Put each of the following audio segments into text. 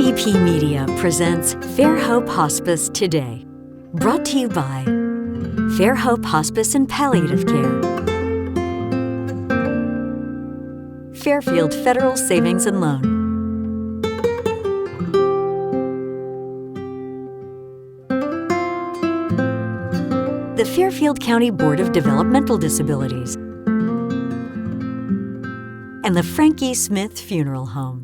AP Media presents Fairhope Hospice Today, brought to you by Fairhope Hospice and Palliative Care, Fairfield Federal Savings and Loan, the Fairfield County Board of Developmental Disabilities, and the Frankie Smith Funeral Home.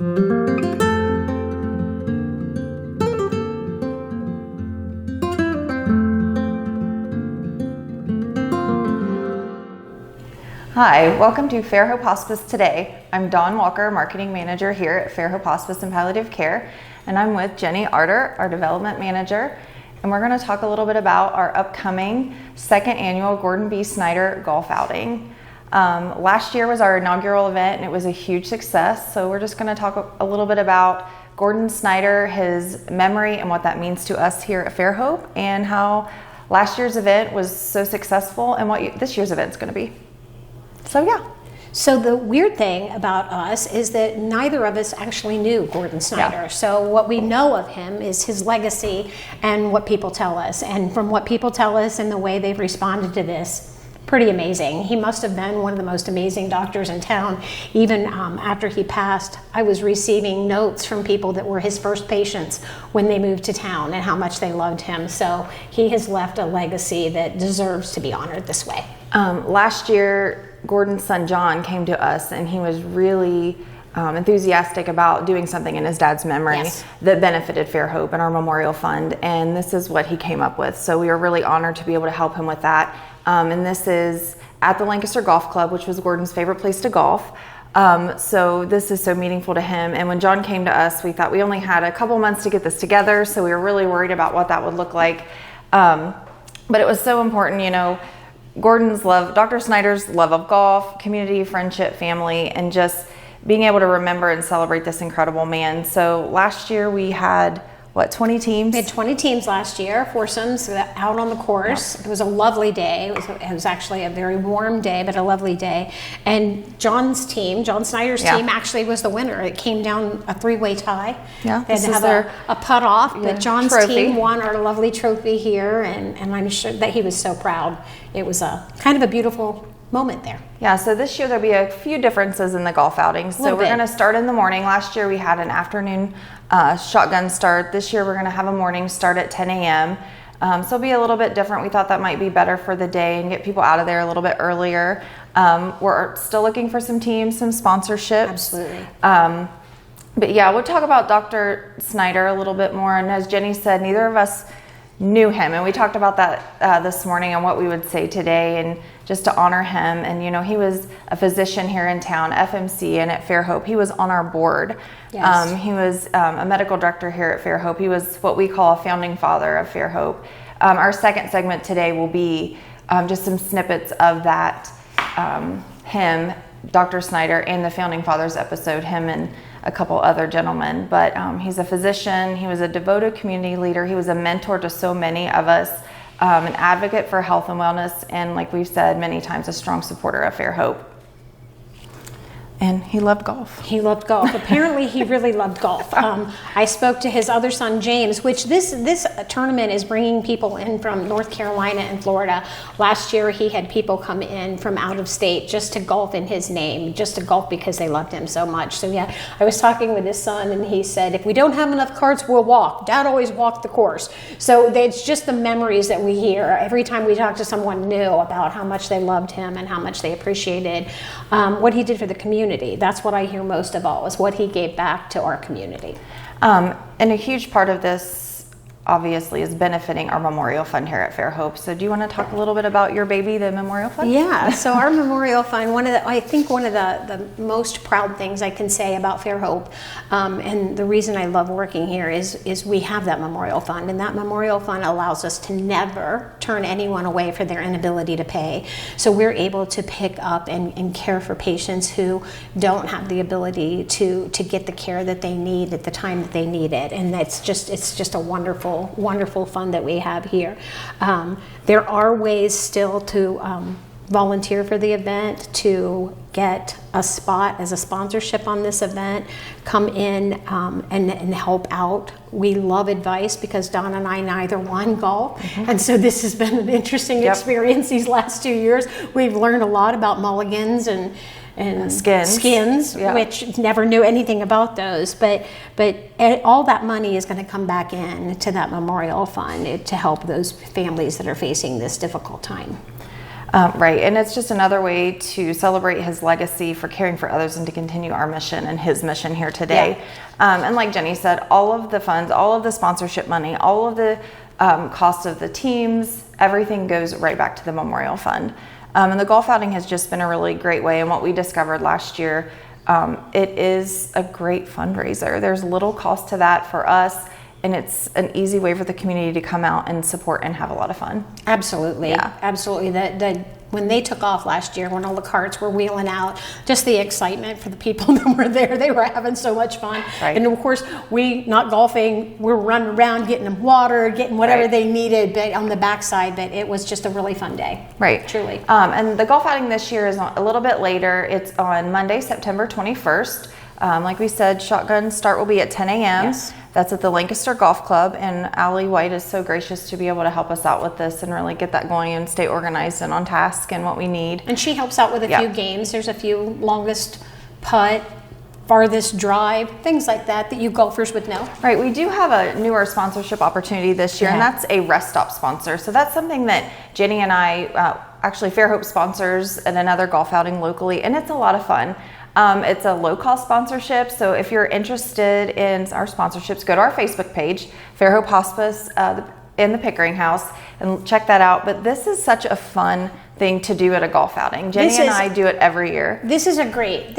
Hi, welcome to Fairhope Hospice Today. I'm Dawn Walker, Marketing Manager here at Fairhope Hospice and Palliative Care, and I'm with Jenny Arter, our Development Manager, and we're going to talk a little bit about our upcoming second annual Gordon B. Snyder Golf Outing. Last year was our inaugural event, and it was a huge success, so we're just going to talk a little bit about Gordon Snyder, his memory, and what that means to us here at Fairhope, and how last year's event was so successful and what this year's event is going to be. So yeah. So the weird thing about us is that neither of us actually knew Gordon Snyder. Yeah. So what we know of him is his legacy and what people tell us. And from what people tell us and the way they've responded to this, pretty amazing. He must have been one of the most amazing doctors in town. Even after he passed, I was receiving notes from people that were his first patients when they moved to town and how much they loved him. So he has left a legacy that deserves to be honored this way. Last year, Gordon's son John came to us, and he was really enthusiastic about doing something in his dad's memory. Yes. That benefited Fairhope and our memorial fund, and this is what he came up with. So we are really honored to be able to help him with that. And this is at the Lancaster Golf Club, which was Gordon's favorite place to golf. So this is so meaningful to him. And when John came to us, we thought we only had a couple months to get this together, so we were really worried about what that would look like. But it was so important, you know, Gordon's love, Dr. Snyder's love of golf, community, friendship, family, and just being able to remember and celebrate this incredible man. So last year we had, 20 teams? We had 20 teams last year, foursomes out on the course. Yeah. It was a lovely day. It was actually a very warm day, but a lovely day. And John Snyder's team actually was the winner. It came down a three-way tie. Yeah, they had to have a putt off, but John's team won our lovely trophy here, and I'm sure that he was so proud. It was a kind of a beautiful moment there. Yeah, so this year there'll be a few differences in the golf outings. So we're going to start in the morning. Last year we had an afternoon shotgun start. This year we're going to have a morning start at 10 a.m. So it'll be a little bit different. We thought that might be better for the day and get people out of there a little bit earlier. We're still looking for some teams, some sponsorships. Absolutely. But yeah, we'll talk about Dr. Snyder a little bit more. And as Jenny said, neither of us knew him, and we talked about that this morning and what we would say today, and just to honor him. And you know, he was a physician here in town, FMC, and at Fairhope. He was on our board. Yes. He was a medical director here at Fairhope. He was what we call a founding father of Fairhope. Our second segment today will be just some snippets of that, him, Dr. Snyder, and the Founding Fathers episode, him and a couple other gentlemen. But he's a physician, he was a devoted community leader, he was a mentor to so many of us, an advocate for health and wellness, and like we've said many times, a strong supporter of Fairhope. And he loved golf. He loved golf. Apparently, he really loved golf. I spoke to his other son, James, which this tournament is bringing people in from North Carolina and Florida. Last year, he had people come in from out of state just to golf in his name, just to golf because they loved him so much. So yeah, I was talking with his son, and he said, if we don't have enough carts, we'll walk. Dad always walked the course. So it's just the memories that we hear every time we talk to someone new about how much they loved him and how much they appreciated what he did for the community. That's what I hear most of all, is what he gave back to our community. And a huge part of this, obviously, is benefiting our memorial fund here at Fairhope. So do you want to talk a little bit about your baby, the memorial fund? Yeah, so our memorial fund, I think one of the most proud things I can say about Fairhope, and the reason I love working here is we have that memorial fund, and that memorial fund allows us to never turn anyone away for their inability to pay. So we're able to pick up and care for patients who don't have the ability to get the care that they need at the time that they need it, and it's just a wonderful fund that we have here. There are ways still to volunteer for the event, to get a spot as a sponsorship on this event, come in and help out. We love advice because Don and I neither won golf, and so this has been an interesting experience these last 2 years. We've learned a lot about mulligans and skins, which never knew anything about those. But all that money is going to come back in to that memorial fund to help those families that are facing this difficult time. Right, and it's just another way to celebrate his legacy for caring for others and to continue our mission and his mission here today. And like Jenny said, all of the funds, all of the sponsorship money, all of the cost of the teams, everything goes right back to the memorial fund. And the golf outing has just been a really great way. And what we discovered last year, it is a great fundraiser. There's little cost to that for us. And it's an easy way for the community to come out and support and have a lot of fun. Absolutely, absolutely. When they took off last year, when all the carts were wheeling out, just the excitement for the people that were there, they were having so much fun. Right. And of course, we, not golfing, we're running around getting them water, getting whatever they needed, but on the backside, but it was just a really fun day. Right. Truly. And the golf outing this year is a little bit later. It's on Monday, September 21st. Like we said, shotgun start will be at 10 a.m. Yes. That's at the Lancaster Golf Club, and Allie White is so gracious to be able to help us out with this and really get that going and stay organized and on task and what we need. And she helps out with a few games. There's a few longest putt, farthest drive, things like that you golfers would know. Right, we do have a newer sponsorship opportunity this year, and that's a rest stop sponsor. So that's something that Jenny and I, actually Fairhope sponsors at another golf outing locally, and it's a lot of fun. It's a low-cost sponsorship, so if you're interested in our sponsorships, go to our Facebook page, Fairhope Hospice in the Pickering House, and check that out. But this is such a fun thing to do at a golf outing. Jenny and I do it every year. This is a great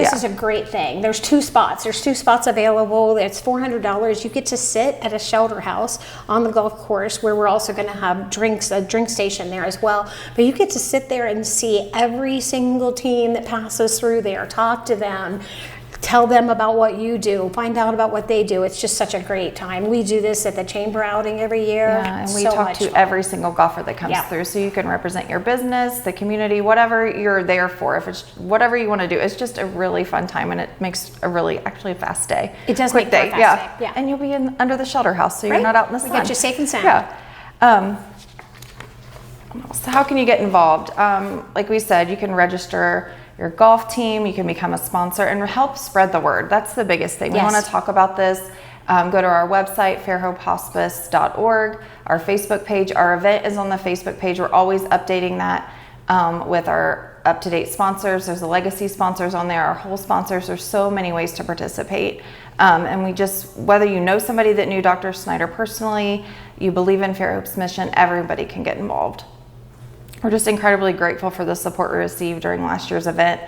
thing. There's 2 spots. There's 2 spots available. It's $400. You get to sit at a shelter house on the golf course, where we're also going to have a drink station there as well. But you get to sit there and see every single team that passes through there, talk to them, tell them about what you do, find out about what they do. It's just such a great time. We do this at the chamber outing every year. Yeah, and we talk to every single golfer that comes through, so you can represent your business, the community, whatever you're there for. If it's whatever you want to do, it's just a really fun time, and it makes actually a fast day. It does quick make day. For a fast day. Yeah, and you'll be under the shelter house, so you're not out in the sun. We got you safe and sound. Yeah. So how can you get involved? Like we said, you can register your golf team, you can become a sponsor and help spread the word. That's the biggest thing. We want to talk about this. Go to our website, fairhopehospice.org, our Facebook page. Our event is on the Facebook page. We're always updating that with our up-to-date sponsors. There's the legacy sponsors on there, our whole sponsors. There's so many ways to participate. And we just, whether you know somebody that knew Dr. Snyder personally, you believe in Fairhope's mission, everybody can get involved. We're just incredibly grateful for the support we received during last year's event.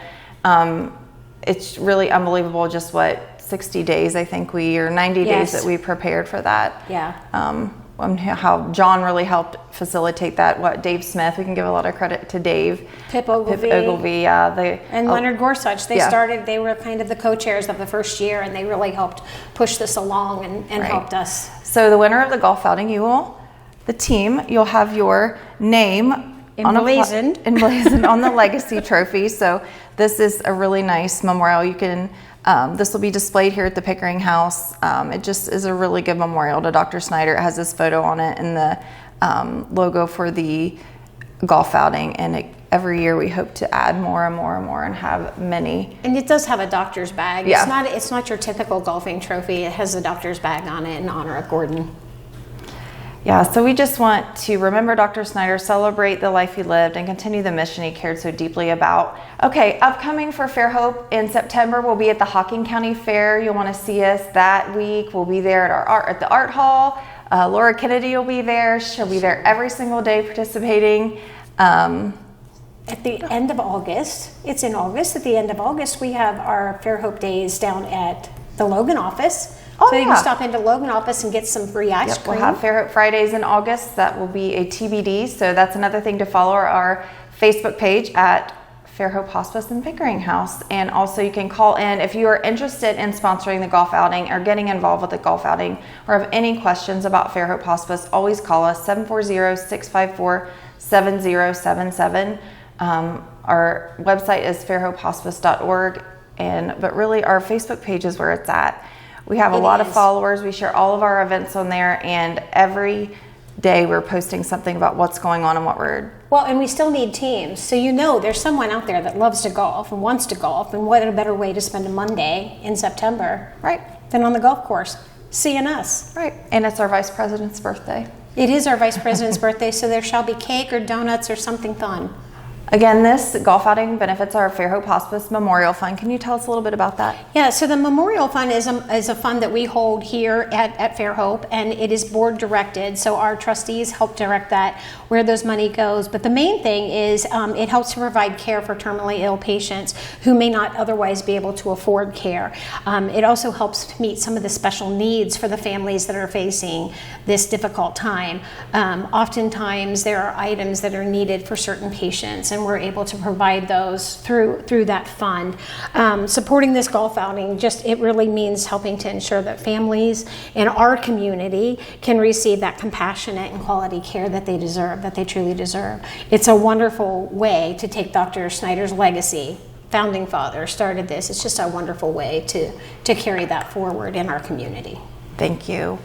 It's really unbelievable just 60 days, I think or 90 days that we prepared for that. Yeah. How John really helped facilitate that. Dave Smith, we can give a lot of credit to Dave. Pip Ogilvie. And Leonard Gorsuch. They were kind of the co-chairs of the first year, and they really helped push this along and helped us. So the winner of the golf outing, you'll have your name emblazoned on the legacy trophy. So this is a really nice memorial. You can this will be displayed here at the Pickering House. It just is a really good memorial to Dr. Snyder. It has his photo on it and the logo for the golf outing, and every year we hope to add more and more and more and have many. And it does have a doctor's bag. It's not your typical golfing trophy. It has a doctor's bag on it in honor of Gordon. Yeah, so we just want to remember Dr. Snyder, celebrate the life he lived, and continue the mission he cared so deeply about. Okay, upcoming for Fairhope in September, we'll be at the Hocking County Fair. You'll want to see us that week. We'll be there at the Art Hall. Laura Kennedy will be there. She'll be there every single day participating. At the end of August, it's in August, at the end of August, we have our Fairhope Days down at the Logan office. You can stop into Logan office and get some free ice cream. We'll have Fairhope Fridays in August. That will be a TBD. So that's another thing to follow our Facebook page at Fairhope Hospice and Pickering House. And also you can call in if you are interested in sponsoring the golf outing or getting involved with the golf outing or have any questions about Fairhope Hospice, always call us 740-654-7077. Our website is fairhopehospice.org, but really our Facebook page is where it's at. We have a lot of followers. We share all of our events on there, and every day we're posting something about what's going on and what we're... Well, and we still need teams. So there's someone out there that loves to golf and wants to golf, and what a better way to spend a Monday in September, right, than on the golf course, seeing us. Right, and it's our Vice President's birthday. It is our Vice President's birthday, so there shall be cake or donuts or something fun. Again, this golf outing benefits our Fairhope Hospice Memorial Fund. Can you tell us a little bit about that? Yeah, so the Memorial Fund is a fund that we hold here at Fairhope, and it is board directed, so our trustees help direct that, where those money goes. But the main thing is it helps to provide care for terminally ill patients who may not otherwise be able to afford care. It also helps meet some of the special needs for the families that are facing this difficult time. Oftentimes there are items that are needed for certain patients, and we're able to provide those through that fund. Supporting this golf outing, it really means helping to ensure that families in our community can receive that compassionate and quality care that they deserve, that they truly deserve. It's a wonderful way to take Dr. Snyder's legacy. Founding father started this. It's just a wonderful way to carry that forward in our community. Thank you.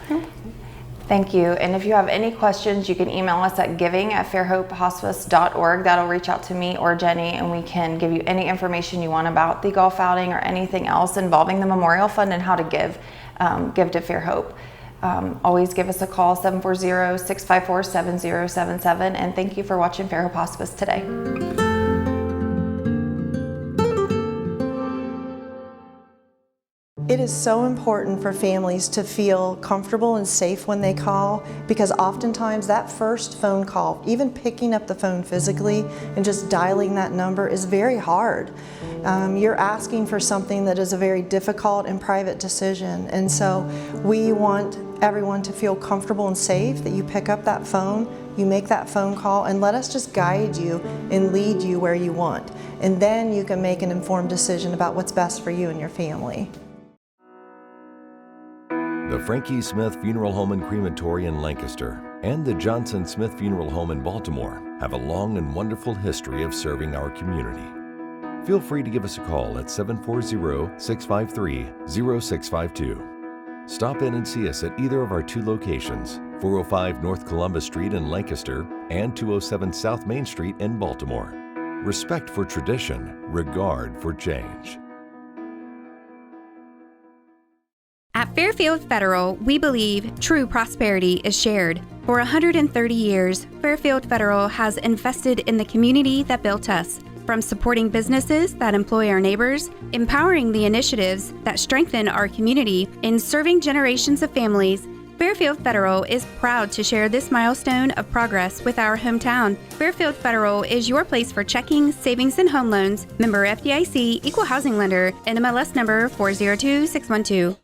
Thank you. And if you have any questions, you can email us at giving@fairhopehospice.org. That'll reach out to me or Jenny, and we can give you any information you want about the golf outing or anything else involving the Memorial Fund and how to give to Fairhope. Always give us a call, 740-654-7077. And thank you for watching Fairhope Hospice today. It is so important for families to feel comfortable and safe when they call, because oftentimes that first phone call, even picking up the phone physically and just dialing that number, is very hard. You're asking for something that is a very difficult and private decision, and so we want everyone to feel comfortable and safe that you pick up that phone, you make that phone call, and let us just guide you and lead you where you want. And then you can make an informed decision about what's best for you and your family. The Frankie Smith Funeral Home and Crematory in Lancaster and the Johnson Smith Funeral Home in Baltimore have a long and wonderful history of serving our community. Feel free to give us a call at 740-653-0652. Stop in and see us at either of our two locations, 405 North Columbus Street in Lancaster and 207 South Main Street in Baltimore. Respect for tradition, regard for change. At Fairfield Federal, we believe true prosperity is shared. For 130 years, Fairfield Federal has invested in the community that built us. From supporting businesses that employ our neighbors, empowering the initiatives that strengthen our community, and serving generations of families, Fairfield Federal is proud to share this milestone of progress with our hometown. Fairfield Federal is your place for checking, savings, and home loans. Member FDIC, Equal Housing Lender, NMLS number 402612.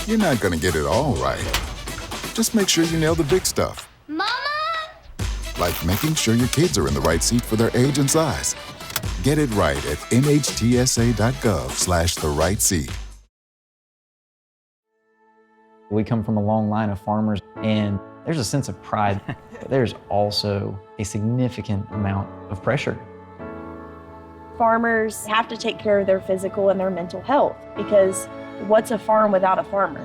You're not going to get it all right. Just make sure you nail the big stuff. Mama! Like making sure your kids are in the right seat for their age and size. Get it right at nhtsa.gov/the-right-seat. We come from a long line of farmers, and there's a sense of pride, but there's also a significant amount of pressure. Farmers have to take care of their physical and their mental health, because what's a farm without a farmer?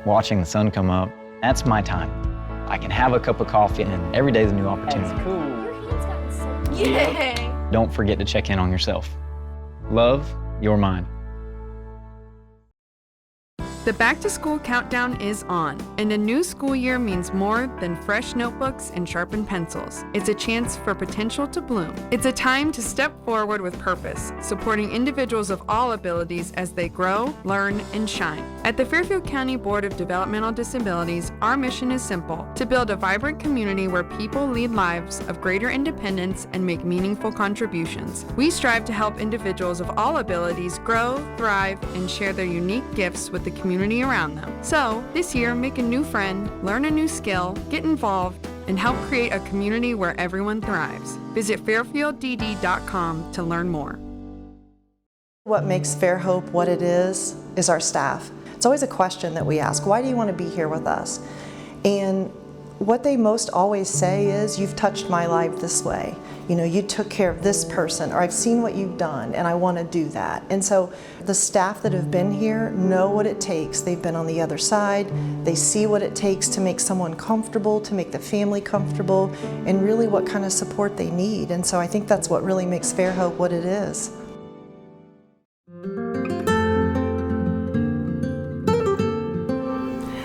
Watching the sun come up, that's my time. I can have a cup of coffee, and every day is a new opportunity. That's cool. Your hand's gotten so big. Yay! Don't forget to check in on yourself. Love your mind. The back-to-school countdown is on, and a new school year means more than fresh notebooks and sharpened pencils. It's a chance for potential to bloom. It's a time to step forward with purpose, supporting individuals of all abilities as they grow, learn, and shine. At the Fairfield County Board of Developmental Disabilities, our mission is simple: to build a vibrant community where people lead lives of greater independence and make meaningful contributions. We strive to help individuals of all abilities grow, thrive, and share their unique gifts with the community around them. So, this year, make a new friend, learn a new skill, get involved, and help create a community where everyone thrives. Visit fairfielddd.com to learn more. What makes Fairhope what it is our staff. It's always a question that we ask: why do you want to be here with us? And what they most always say is, "You've touched my life this way. You know, you took care of this person, or I've seen what you've done and I want to do that." And so the staff that have been here know what it takes. They've been on the other side. They see what it takes to make someone comfortable, to make the family comfortable, and really what kind of support they need. And so I think that's what really makes Fairhope what it is.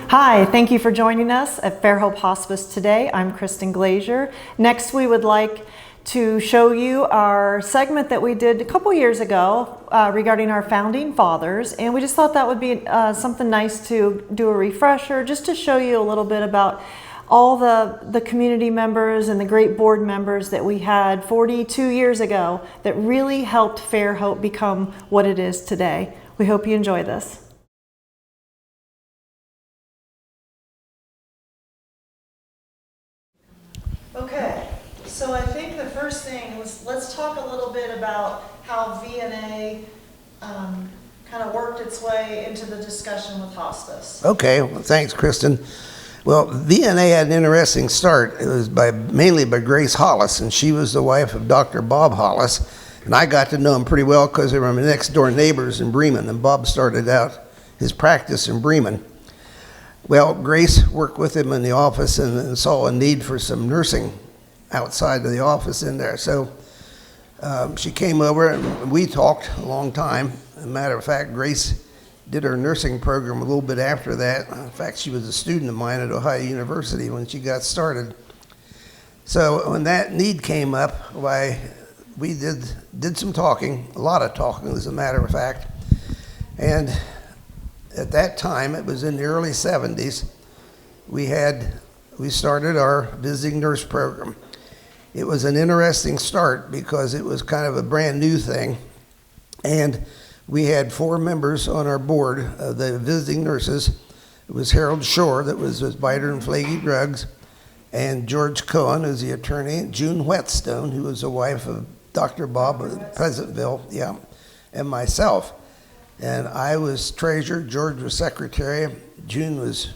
Hi, thank you for joining us at Fairhope Hospice today. I'm Kristen Glazier. Next, we would like to show you our segment that we did a couple years ago regarding our founding fathers, and we just thought that would be something nice to do a refresher, just to show you a little bit about all the community members and the great board members that we had 42 years ago that really helped Fairhope become what it is today. We hope you enjoy this. Okay, so I think the first thing was, let's talk a little bit about how VNA kind of worked its way into the discussion with hospice. Okay, well, thanks, Kristen. Well, VNA had an interesting start. It was mainly by Grace Hollis, and she was the wife of Dr. Bob Hollis. And I got to know him pretty well because they were my next door neighbors in Bremen, and Bob started out his practice in Bremen. Well, Grace worked with him in the office and saw a need for some nursing outside of the office in there. So she came over and we talked a long time. As a matter of fact, Grace did her nursing program a little bit after that. In fact, she was a student of mine at Ohio University when she got started. So when that need came up, why, we did some talking, a lot of talking as a matter of fact. And at that time, it was in the early 70s, we started our visiting nurse program. It was an interesting start because it was kind of a brand new thing. And we had 4 members on our board of the visiting nurses. It was Harold Shore, that was with Biter and Flaky Drugs, and George Cohen, who's the attorney, June Whetstone, who was the wife of Dr. Bob of Pleasantville, yeah, and myself. And I was treasurer, George was secretary, June was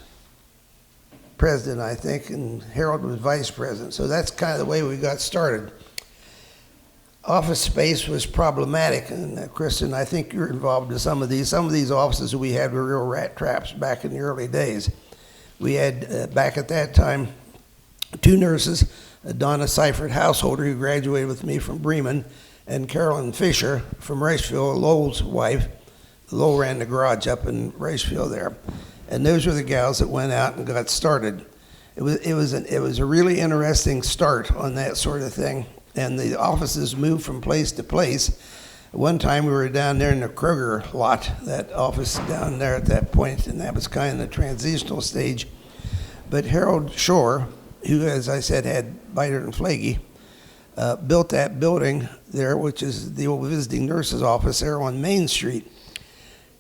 president, I think, and Harold was vice president. So that's kind of the way we got started. Office space was problematic, and Kristen, I think you're involved in some of these. Some of these offices that we had were real rat traps back in the early days. We had, back at that time, 2 nurses, Donna Seifert Householder, who graduated with me from Bremen, and Carolyn Fisher from Riceville, Lowell's wife. Lowell ran the garage up in Riceville there. And those were the gals that went out and got started. It was a really interesting start on that sort of thing. And the offices moved from place to place. One time we were down there in the Kroger lot, that office down there at that point, and that was kind of the transitional stage. But Harold Shore, who, as I said, had Biter and Flaky, built that building there, which is the old visiting nurse's office there on Main Street.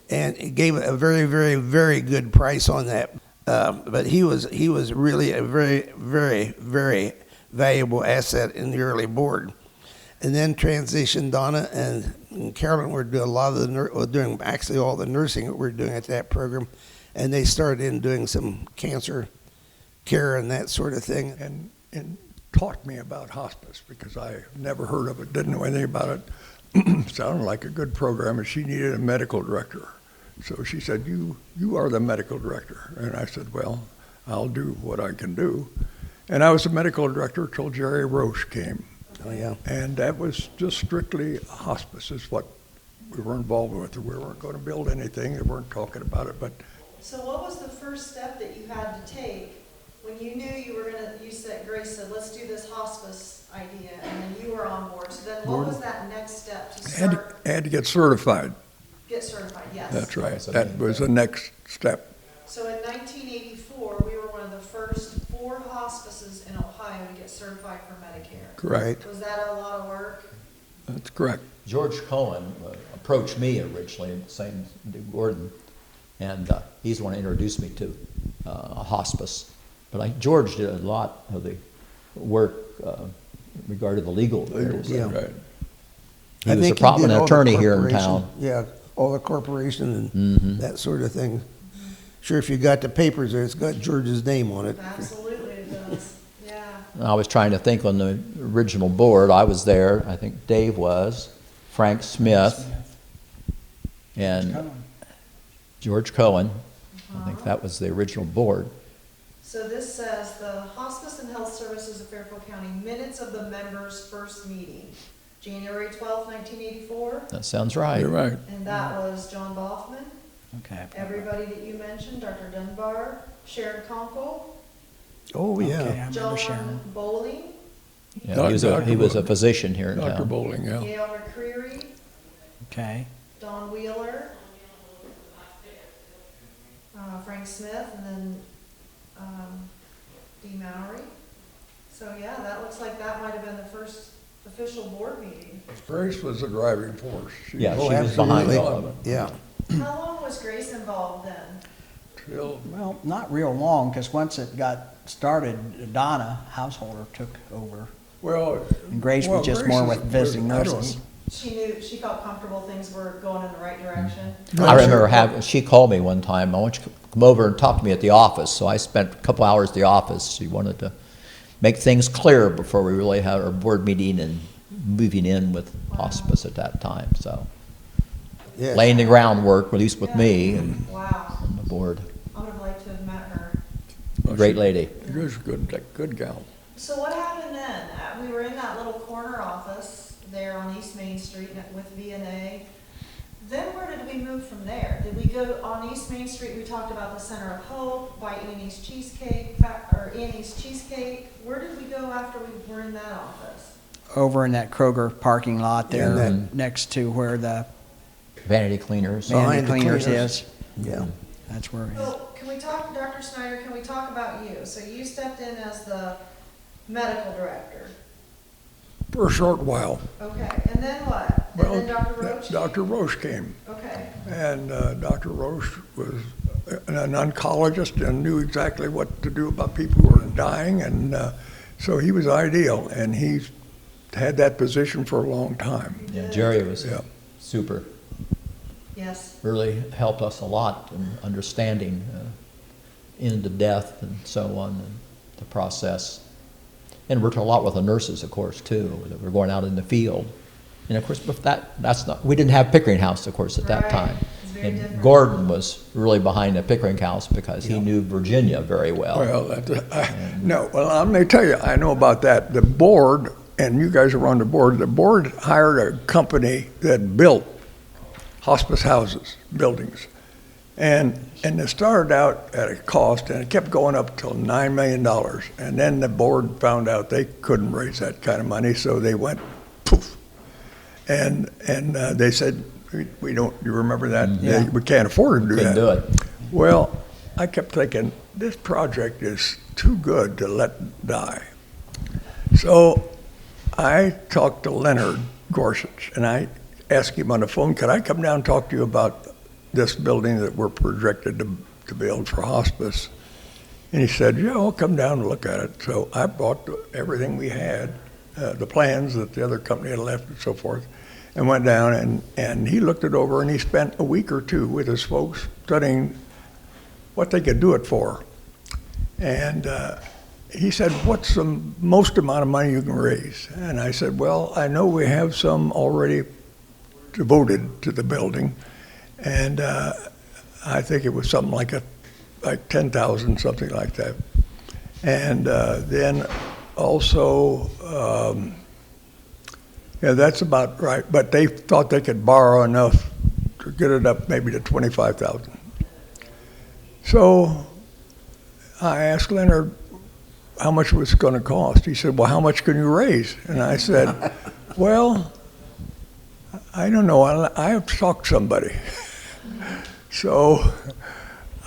And it gave a very, very, very good price on that. But he was really a very, very, very valuable asset in the early board. And then transitioned Donna and Carolyn were doing a lot of doing actually all the nursing that we're doing at that program. And they started in doing some cancer care and that sort of thing. And taught me about hospice because I never heard of it, didn't know anything about it. Sounded like a good program, and she needed a medical director. So she said, you are the medical director. And I said, well, I'll do what I can do. And I was the medical director till Jerry Roche came. Oh, yeah. And that was just strictly hospice is what we were involved with. We weren't going to build anything. We weren't talking about it. But so what was the first step that you had to take when you knew you were Grace said, let's do this hospice idea, and then you were on board. So then what was that next step to start? Had to get certified. Get certified, yes. That's right. That was the next step. So in 1984, we were one of the first 4 hospices in Ohio to get certified for Medicare. Correct. Was that a lot of work? That's correct. George Cohen approached me originally, same Gordon, and he's the one who introduced me to a hospice. But George did a lot of the work regarding the legal areas. Yeah. Right. He was a prominent attorney here in town. Yeah, all the corporation and that sort of thing. Sure, if you got the papers there, it's got George's name on it. Absolutely it I was trying to think on the original board. I was there. I think Dave was, Frank Smith, and George Cohen. I think that was the original board. So this says the Hospice and Health Services of Fairfield County minutes of the members' first meeting, January 12th, 1984. That sounds right. You're right. And that was John Boffman, Okay. everybody that you mentioned, Dr. Dunbar, Sharon Conkle, Oh, yeah. Okay, I remember John Sharon. Bowling, Yeah, he was a physician here in Dr. town. Bowling, yeah. Gail McCreary, Okay. Don Wheeler, Frank Smith, and then Dee Mowry. So yeah, that looks like that might have been the first official board meeting. Grace was the driving force. Yeah, Oh, she was behind absolutely. all of it. Yeah. How long was Grace involved then? Till Well, not real long, because once it got started, Donna Householder took over. Well, And Grace was just Grace more is- with visiting I don't- nurses. She felt comfortable things were going in the right direction. I remember she called me one time. I want you to come over and talk to me at the office. So I spent a couple hours at the office. She wanted to make things clear before we really had our board meeting and moving in with hospice at that time. So Yes. laying the groundwork, at least with me and Wow, on the board. I would have liked to have met her. Great lady. She was a good gal. So what happened then? We were in that little corner office there on East Main Street with V&A. Then where did we move from there? Did we go on East Main Street? We talked about the Center of Hope, by Annie's Cheesecake, or Annie's Cheesecake. Where did we go after we were in that office? Over in that Kroger parking lot there, Yeah. next to where the Vanity cleaners. Vanity Behind the Cleaners cleaners. is. Yeah. That's where it is. Well, can we talk, Dr. Snyder, can we talk about you? So you stepped in as the medical director. For a short while. Okay, and then what? And Well, then Dr. Roach? Dr. Roche came. Okay. And Dr. Roche was an oncologist and knew exactly what to do about people who were dying. And so he was ideal. And he had that position for a long time. Yeah, Jerry was Yeah. super. Yes. Really helped us a lot in understanding into death and so on, and the process. And worked a lot with the nurses, of course, too, that were going out in the field. And of course, but that's not, we didn't have Pickering House, of course, at that Right. time. It's very And different. Gordon was really behind the Pickering House because he knew Virginia very well. Well, no, well, I'm going to tell you, I know about that. The board, and you guys are on the board hired a company that built hospice houses, buildings. And it started out at a cost, and it kept going up till $9 million. And then the board found out they couldn't raise that kind of money, so they went poof. And they said, we don't, you remember that? Yeah. We can't afford to do Couldn't that. do it. Well, I kept thinking, this project is too good to let die. So I talked to Leonard Gorsuch, and I asked him on the phone, could I come down and talk to you about this building that we're projected to build for hospice? And he said, yeah, I'll come down and look at it. So I bought everything we had, the plans that the other company had left and so forth, and went down, and he looked it over, and he spent a week or two with his folks studying what they could do it for. And he said, what's the most amount of money you can raise? And I said, well, I know we have some already devoted to the building, and I think it was something like 10,000, something like that. And then also, yeah, that's about right. But they thought they could borrow enough to get it up maybe to 25,000. So I asked Leonard how much it was going to cost. He said, well, how much can you raise? And I said, well, I don't know. I have to talk to somebody. So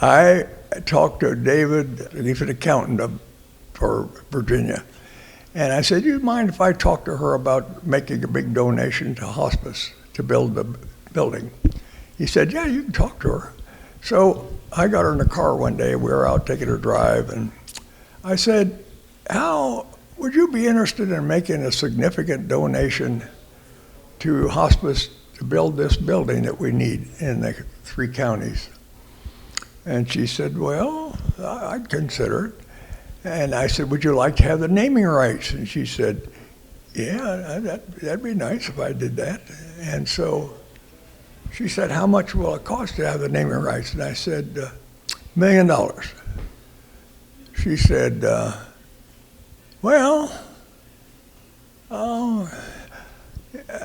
I talked to David, he's an accountant for Virginia. And I said, do you mind if I talk to her about making a big donation to hospice to build the building? He said, yeah, you can talk to her. So I got her in the car one day. We were out taking a drive, and I said, how would you be interested in making a significant donation to hospice to build this building that we need in the 3 counties? And she said, well, I'd consider it. And I said, would you like to have the naming rights? And she said, yeah, that'd be nice if I did that. And so she said, how much will it cost to have the naming rights? And I said, $1 million. She said, well,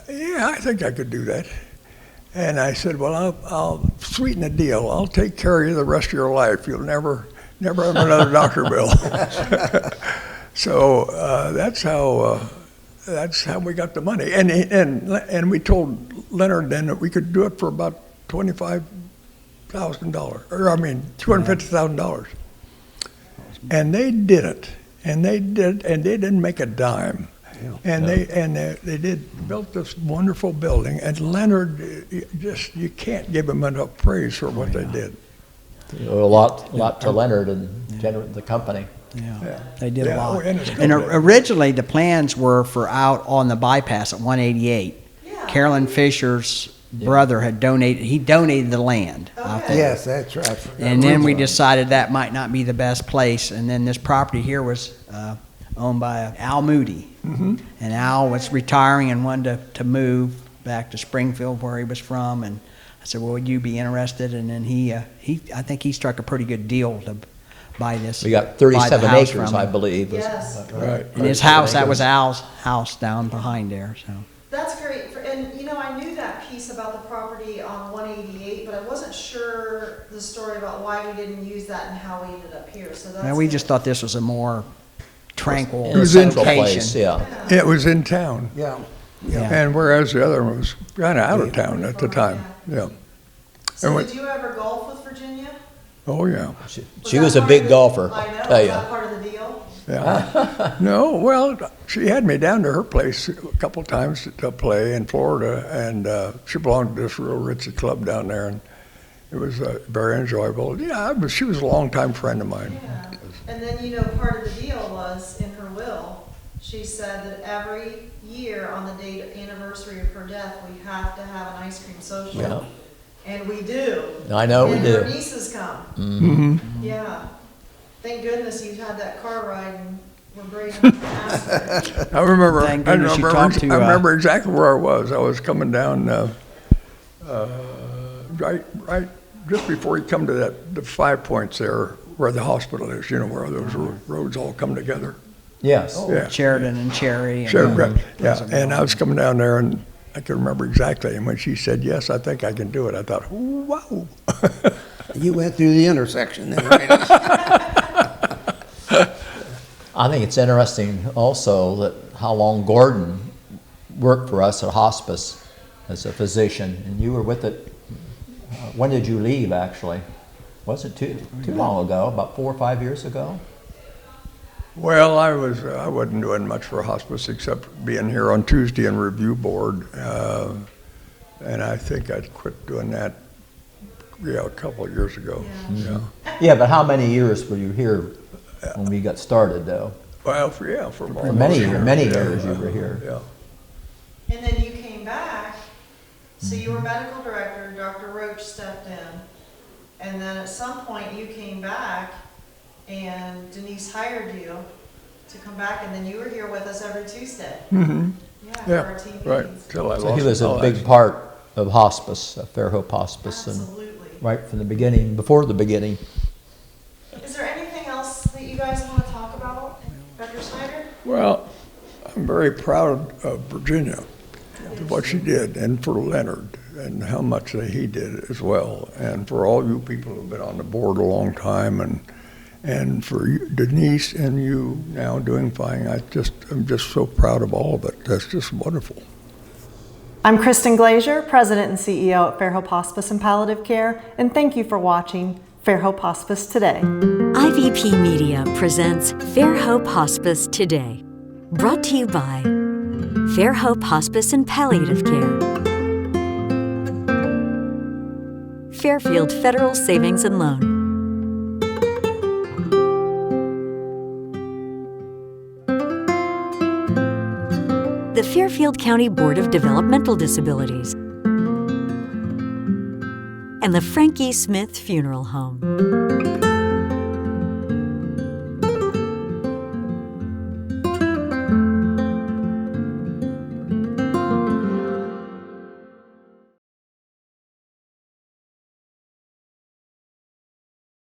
yeah, I think I could do that. And I said, well, I'll sweeten the deal. I'll take care of you the rest of your life. You'll never have another doctor bill. So that's how we got the money. And we told Leonard then that we could do it for about $25,000, or I mean $250,000. And they did it, and they didn't make a dime. And they built this wonderful building, and Leonard, you can't give him enough praise for what they did. A lot to Leonard and the company. Yeah, they did a lot. And originally the plans were for out on the bypass at 188. Carolyn Fisher's brother had donated the land out there. Yes, that's right. And then we decided that might not be the best place, and then this property here was owned by Al Moody. Mm-hmm. And Al was retiring and wanted to move back to Springfield where he was from, and I said, well, would you be interested? And then I think he struck a pretty good deal to buy this. We got 37 acres, I believe. Yes. Right. And his house, that was Al's house down behind there, so. That's great. And, I knew that piece about the property on 188, but I wasn't sure the story about why we didn't use that and how we ended up here. So that's We just thought this was a more tranquil in a central place, It was in town. Yeah. And whereas the other one was kind of out of town at the time. Yeah. So did you ever golf with Virginia? Oh, yeah. She was a big golfer, I know. tell Was you. that part of the deal? Yeah. No, well, she had me down to her place a couple times to play in Florida, and she belonged to this real ritzy club down there, and it was very enjoyable. Yeah, she was a longtime friend of mine. Yeah. And then, part of the deal was in her will, she said that every year on the anniversary of her death, we have to have an ice cream social. Yeah. And we do. I know we do. And her nieces come. Mm-hmm. Yeah. Thank goodness you've had that car ride and we're brave enough to ask her. I remember exactly where I was. I was coming down right just before you come to the 5 points there where the hospital is, where those roads all come together. Yes. Yeah. Sheridan and Cherry. Sheridan, and I was coming down there, and I can remember exactly. And when she said, yes, I think I can do it, I thought, wow. You went through the intersection then, right? I think it's interesting also that how long Gordon worked for us at hospice as a physician, and you were with it. When did you leave, actually? Was it too long ago, about 4 or 5 years ago? Well, I wasn't doing much for hospice except being here on Tuesday and review board, and I think I quit doing that, a couple of years ago. Yeah. Yeah, but how many years were you here when we got started, though? Well, for many years you were here. Yeah. And then you came back, so you were medical director, Dr. Roach stepped in, and then at some point you came back and Denise hired you to come back, and then you were here with us every Tuesday. Mm-hmm. For our team right. meetings. So he was a big part of hospice, Fairhope Hospice. Absolutely. And right from the beginning, before the beginning. Is there anything else that you guys want to talk about, Dr. Snyder? Well, I'm very proud of Virginia, what she did, and for Leonard, and how much that he did as well, and for all you people who've been on the board a long time, and for you, Denise and you now doing fine. I'm just so proud of all of it. That's just wonderful. I'm Kristen Glazier, President and CEO at Fairhope Hospice and Palliative Care, and thank you for watching Fairhope Hospice Today. IVP Media presents Fairhope Hospice Today, brought to you by Fairhope Hospice and Palliative Care, Fairfield Federal Savings and Loan, the Fairfield County Board of Developmental Disabilities, and the Frankie Smith Funeral Home.